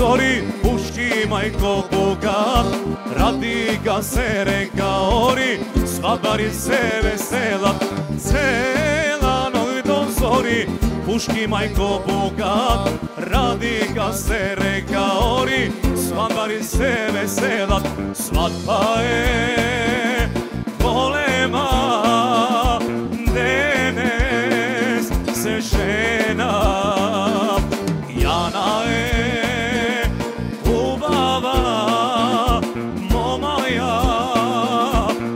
zori, puški majko bogat, radi ga se reka ori, svadbari se veselat, cela noć do zori, puški majko bogat, radi ga se reka ori, svadbari se veselat, svadba je golema, denes se žena, Jana je ubava, momaja,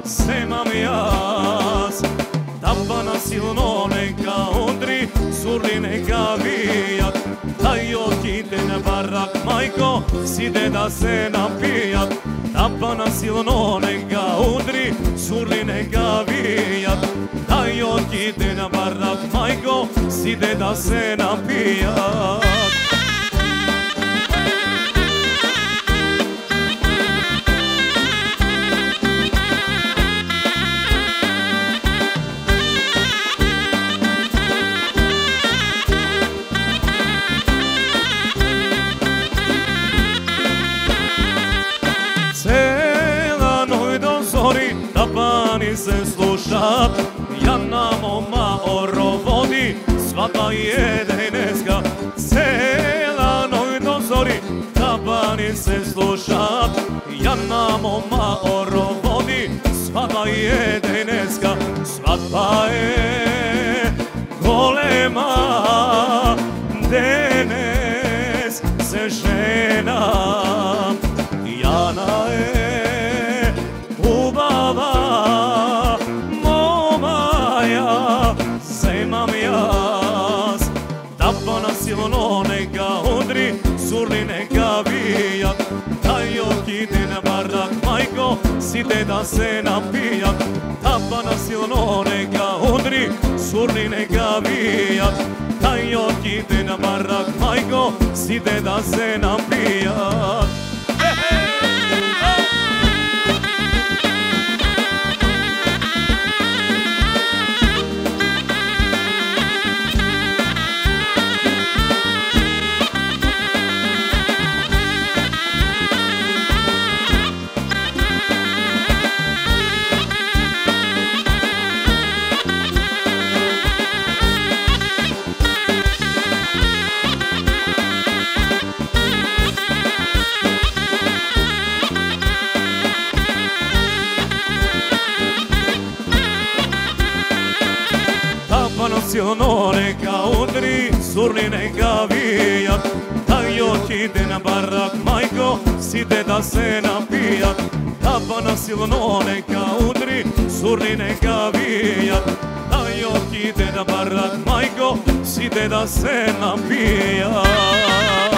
semam jas, tapana silno neka udri, surli neka vijat, daj otide na barak majko, side da se napijat, tapana silno neka udri, surli neka vijat, daj otide na barak majko, side da se napijat. Tapani se slušat, Jana moma oro vodi, svadba je deneska, cela noć do zori. Tapani se slušat, Jana moma oro vodi, svadba je deneska, svadba je golema, denes se žena, Jana je ubava, momaja, semam jas, tapana silno neka udri, surli neka vijat, daj otide na barak majko, side da se napijat, tapana silno neka udri, surli neka vijat, daj otide na barak majko, side da se napijat. Silno neka udri, surli neka vijat, daj otide na barak majko, side da se napijat, tapana silno neka udri, surli neka vijat, daj otide na barak majko, side da se napijat.